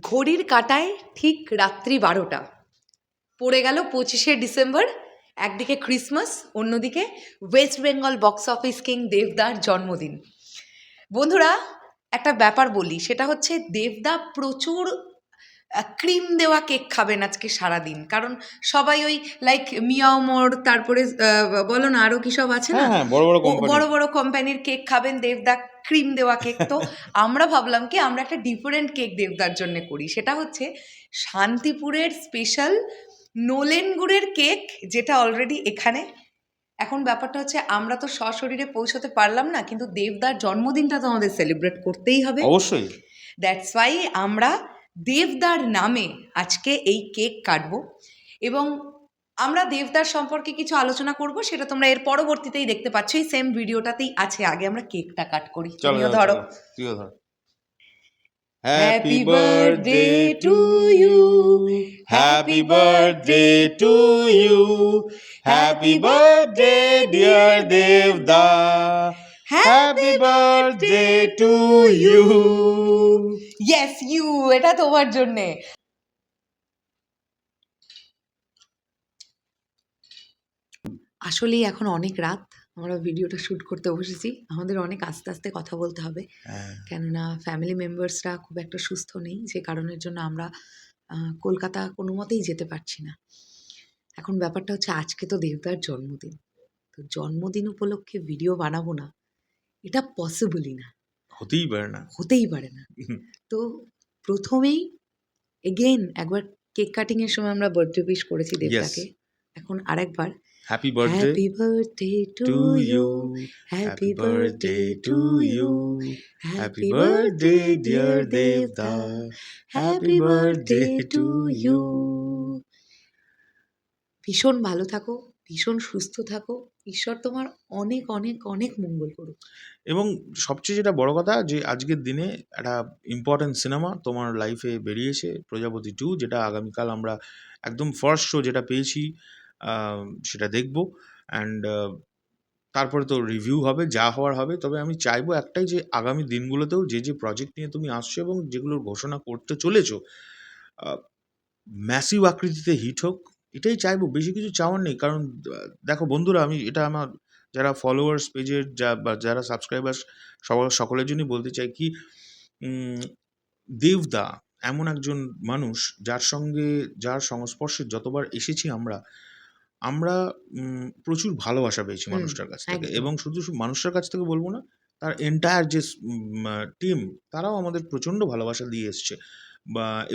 ঘড়ির কাঁটায় ঠিক রাত্রি 12টা পড়ে গেল 25শে ডিসেম্বর। একদিকে ক্রিসমাস, অন্যদিকে West Bengal box office king দেবদার জন্মদিন। বন্ধুরা, একটা ব্যাপার বলি, সেটা হচ্ছে দেবদা প্রচুর ক্রিম দেওয়া কেক খাবেন আজকে সারাদিন, কারণ সবাই ওই লাইক মিয়াও মোর, তারপরে বলো না আরও কী সব আছে না, বড় বড় কোম্পানির কেক খাবেন, দেবদা ক্রিম দেওয়া কেক। তো আমরা ভাবলাম কি আমরা একটা ডিফারেন্ট কেক দেবদার জন্য করি, সেটা হচ্ছে শান্তিপুরের স্পেশাল নোলেন গুড়ের কেক, যেটা অলরেডি এখানে। এখন ব্যাপারটা হচ্ছে আমরা তো সশরীরে পৌঁছতে পারলাম না, কিন্তু দেবদার জন্মদিনটা তো আমাদের সেলিব্রেট করতেই হবে, অবশ্যই। দ্যাটস ওয়াই আমরা দেবদার নামে আজকে এই কেক কাটবো, এবং আমরা দেবদার সম্পর্কে কিছু আলোচনা করব, সেটা তোমরা এর পরবর্তীতেই দেখতে পাচ্ছ, এই সেম ভিডিওটাতেই আছে। আগে আমরা কেকটা কাট করি। তুমিও ধরো। Happy birthday to you, happy birthday to you, happy birthday dear Debda, happy birthday to you. Yes, you, এটা তোমার জন্যে। আসলেই এখন অনেক রাত, আমরা ভিডিওটা শ্যুট করতে বসেছি। আমাদের অনেক আস্তে আস্তে কথা বলতে হবে, কেননা ফ্যামিলি মেম্বার্সরা খুব একটা সুস্থ নেই, যে কারণের জন্য আমরা কলকাতা কোনো মতেই যেতে পারছি না। এখন ব্যাপারটা হচ্ছে আজকে তো দেবদার জন্মদিন, তো জন্মদিন উপলক্ষে ভিডিও বানাবো না, এটা পসিবলই না, হতেই পারে না। তো প্রথমেই এগেইন একবার কেক কাটিংয়ের সময় আমরা বার্থডে উইশ করেছি দেবদাকে, এখন আরেকবার happy birthday to you, happy birthday to you, happy birthday dear Debda, happy birthday to you. ভীষণ ভালো থাকো, ভীষণ সুস্থ থাকো, ঈশ্বর তোমার অনেক অনেক অনেক মঙ্গল করুক। এবং সবচেয়ে যেটা বড় কথা, যে আজকের দিনে একটা ইম্পর্টেন্ট সিনেমা তোমার লাইফে বেরিয়েছে, প্রজাপতি 2, যেটা আগামীকাল আমরা একদম ফার্স্ট শো যেটা পেয়েছি সেটা দেখব, অ্যান্ড তারপরে তো রিভিউ হবে, যা হওয়ার হবে। তবে আমি চাইবো একটাই, যে আগামী দিনগুলোতেও যে যে প্রজেক্ট নিয়ে তুমি আসছো এবং যেগুলোর ঘোষণা করতে চলেছো, ম্যাসিভ আকৃতিতে হিট হোক, এটাই চাইবো, বেশি কিছু চাওয়ার নেই। কারণ দেখো বন্ধুরা, আমি এটা আমার যারা ফলোয়ার্স পেজের বা যারা সাবস্ক্রাইবার্স সকলের জন্যই বলতে চাই কি, দেবদা এমন একজন মানুষ যার সংস্পর্শে যতবার এসেছি আমরা প্রচুর ভালোবাসা পেয়েছি মানুষটার কাছ থেকে, এবং শুধু মানুষটার কাছ থেকে বলবো না, তার এন্টায়ার যে টিম, তারাও আমাদের প্রচণ্ড ভালোবাসা দিয়ে এসছে।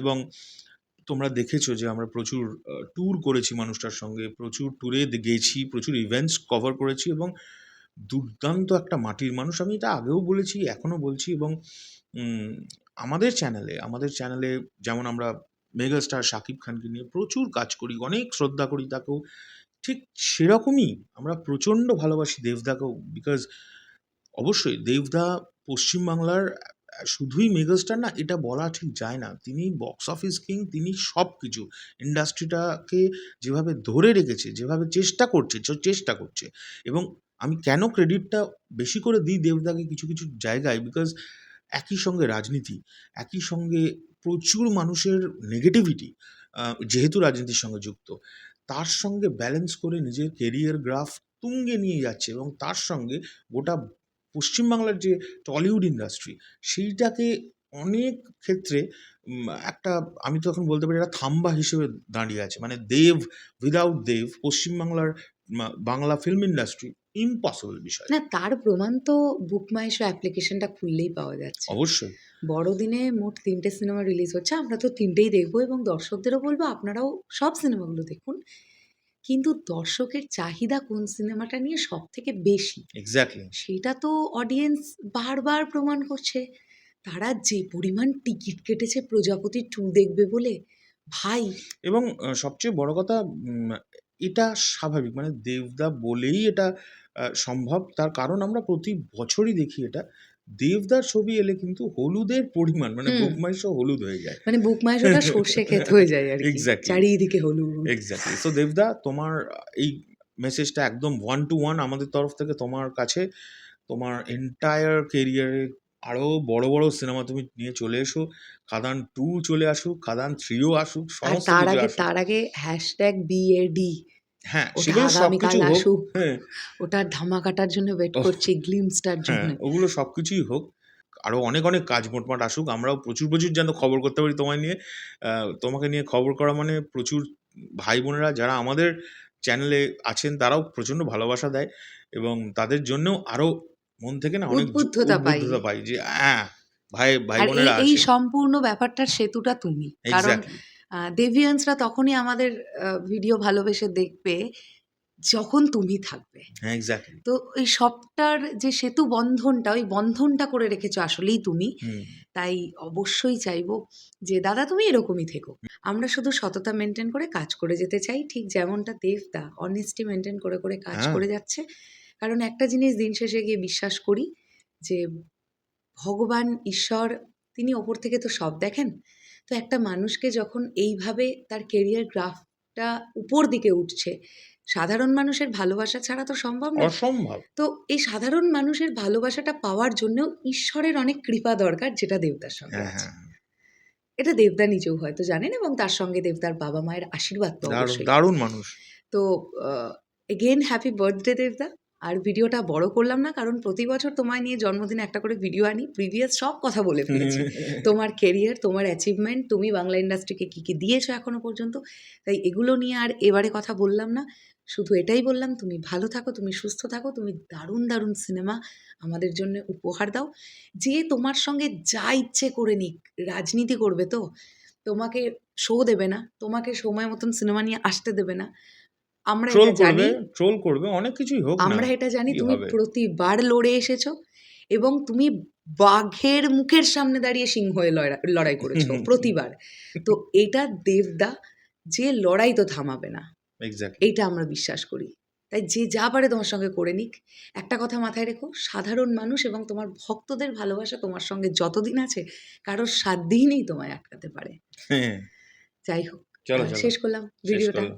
এবং তোমরা দেখেছো যে আমরা প্রচুর ট্যুর করেছি মানুষটার সঙ্গে, প্রচুর ট্যুরে গেছি, প্রচুর ইভেন্টস কভার করেছি, এবং দুর্দান্ত একটা মাটির মানুষ। আমি এটা আগেও বলেছি, এখনও বলছি। এবং আমাদের চ্যানেলে যেমন আমরা মেগাস্টার শাকিব খানকে নিয়ে প্রচুর কাজ করি, অনেক শ্রদ্ধা করি তাকেও, ঠিক সেরকমই আমরা প্রচণ্ড ভালোবাসি দেবদাকেও। বিকজ অবশ্যই দেবদা পশ্চিমবাংলার শুধুই মেগাস্টার না, এটা বলা ঠিক যায় না, তিনি বক্স অফিস কিং, তিনি সব কিছু ইন্ডাস্ট্রিটাকে যেভাবে ধরে রেখেছে, যেভাবে চেষ্টা করছে। এবং আমি কেন ক্রেডিটটা বেশি করে দিই দেবদাকে কিছু কিছু জায়গায়, বিকজ একই সঙ্গে রাজনীতি, একই সঙ্গে প্রচুর মানুষের নেগেটিভিটি, যেহেতু রাজনীতির সঙ্গে যুক্ত, তার সঙ্গে ব্যালেন্স করে নিজের কেরিয়ার গ্রাফ তুঙ্গে নিয়ে যাচ্ছে, এবং তার সঙ্গে গোটা পশ্চিমবাংলার যে টলিউড ইন্ডাস্ট্রি, সেইটাকে অনেক ক্ষেত্রে একটা, আমি তো এখন বলতে পারি, একটা থাম্বা হিসেবে দাঁড়িয়ে আছে। মানে উইদাউট দেব পশ্চিমবাংলার বাংলা ফিল্ম ইন্ডাস্ট্রি ইম্পসিবল বিষয়। না, তার প্রমাণ তো বুক মাই শো অ্যাপ্লিকেশনটা খুললেই পাওয়া যাচ্ছে। অবশ্যই বড়দিনে মোট 3টে সিনেমা রিলিজ হচ্ছে, আমরা তো 3টেই দেখবো, এবং দর্শকদেরও বলবো আপনারাও সব সিনেমাগুলো দেখুন। কিন্তু দর্শকের চাহিদা কোন সিনেমাটা নিয়ে সব থেকে বেশি, এক্স্যাক্টলি, সেটা তো অডিয়েন্স বারবার প্রমাণ করছে। তারা যে পরিমাণ টিকিট কেটেছে প্রজাপতি 2 দেখবে বলে, ভাই। এবং সবচেয়ে বড় কথা, এটা স্বাভাবিক, মানে দেবদা বলেই এটা সম্ভব। তার কারণ আমরা প্রতি বছরই দেখি এটা, দেবদার ছবি এলে কিন্তু হলুদের পরিমাণ, মানে বুক মাই শো হলুদ হয়ে যায়, মানে বুক মাই শোটা সর্ষে ক্ষেত হয়ে যায় আর কি, এক্স্যাক্টলি, চারিদিকে হলুদ। এক্স্যাক্টলি। সো দেবদা, তোমার এই মেসেজটা একদম 1 to 1 আমাদের তরফ থেকে তোমার কাছে, তোমার এন্টায়ার কেরিয়ারে আরো বড় বড় সিনেমা তুমি নিয়ে চলে এসো, খাদান 2 চলে আসুক, খাদান 3ও আসুক, আর সমস্ত কিছু আসুক। তার আগে হ্যাশট্যাগ বিএডি হ্যাঁ, ওটা সেগুলো আগামীকাল সবকিছু হোক। আসুক। হ্যাঁ, ওটার ধামাকাটার জন্য ওয়েট ওহ! করছি, গ্লিমসটার হ্যাঁ, জন্য। ওগুলো সবকিছুই হোক। আরো অনেক, অনেক কাজ মোটমাট আসুক। আমরাও প্রচুর, প্রচুর যেন খবর করতে পারি তোমায় নিয়ে। আ তোমাকে নিয়ে খবর করা মানে প্রচুর ভাই-বোনেরা যারা আমাদের চ্যানেলে আছেন তারাও প্রচন্ড ভালোবাসা দেয় এবং তাদের জন্যেও আরো মন থেকে না অনেক উদ্বুদ্ধতা পাই। উদ্বুদ্ধতা পাই যে ভাই আর এই ভাই-বোনেরা এই আছে। সম্পূর্ণ ব্যাপারটার সেতুটা তুমি। কারণ এক্সাক্টলি। দেভিয়ান্সরা তখনই আমাদের ভিডিও ভালোবেসে দেখবে যখন তুমি থাকবে। হ্যাঁ, এক্সাক্টলি। তো এই সবটার যে সেতু বন্ধনটা, ওই বন্ধনটা করে রেখেছো আসলেই তুমি। হুম। তাই অবশ্যই চাইবো যে দাদা তুমি এরকমই থেকো। আমরা শুধু সততা মেনটেন করে কাজ করে যেতে চাই। ঠিক যেমনটা দেবদা অনেস্টি মেনটেন করে, করে কাজ হ্যাঁ, করে যাচ্ছে। কারণ একটা জিনিস দিন শেষে গিয়ে বিশ্বাস করি যে ভগবান, ঈশ্বর তিনি ওপর থেকে তো সব দেখেন। তো একটা মানুষকে যখন এইভাবে তার কেরিয়ার গ্রাফটা উপর দিকে উঠছে, সাধারণ মানুষের ভালোবাসা ছাড়া তো সম্ভব নয়। অসম্ভব। তো এই সাধারণ মানুষের ভালোবাসাটা পাওয়ার জন্যও ঈশ্বরের অনেক কৃপা দরকার, যেটা দেবদার সঙ্গে হ্যাঁ, আছে। হ্যাঁ। এটা দেবদা নিজেও হয়তো জানেন এবং তার সঙ্গে দেবদার বাবা-মায়ের আশীর্বাদ তো দারুণ, অবশ্যই। দারুণ মানুষ। তো এগেইন হ্যাপি বার্থডে দেবদা। আর ভিডিওটা বড় করলাম না কারণ প্রতি বছর তোমায় নিয়ে জন্মদিনে একটা করে ভিডিও আনি। প্রিভিয়াস সব কথা বলে ফেলেছি। তোমার কেরিয়ার, তোমার অ্যাচিভমেন্ট, তুমি বাংলা ইন্ডাস্ট্রিকে কী, কী দিয়েছো এখনো পর্যন্ত। তাই এগুলো নিয়ে আর এবারে কথা বললাম না। শুধু এটাই বললাম তুমি ভালো থাকো, তুমি সুস্থ থাকো, তুমি দারুণ, দারুণ সিনেমা আমাদের জন্য উপহার দাও। যে তোমার সঙ্গে যা ইচ্ছে করে নিক, রাজনীতি করবে তো? তোমাকে শো দেবে না, তোমাকে সময় মতন সিনেমা নিয়ে আসতে দেবে না। আমরা ট্রোল এটা করবে, জানি, ট্রোল করবে, অনেক কিছুই হোক না। আমরা এটা জানি কি তুমি হবে? প্রতিবার লড়ে এসেছো এবং তুমি বাঘের মুখের সামনে দাঁড়িয়ে সিংহ হয়ে লড়াই করেছো প্রতিবার। তো এটা দেবদা যে লড়াই তো থামাবে না, এক্সাক্টলি। এইটা আমরা বিশ্বাস করি। তাই যে যা পারে তোমার সঙ্গে করে নিক। একটা কথা মাথায় রেখো, সাধারণ মানুষ এবং তোমার ভক্তদের ভালোবাসা তোমার সঙ্গে যতদিন আছে কারোর সাধ্যিই তোমায় আটকাতে পারে। হ্যাঁ, যাই হোক, চলো, চলো। শেষ করলাম শেষ ভিডিওটা। করলাম।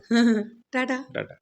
টাটা। টাটা।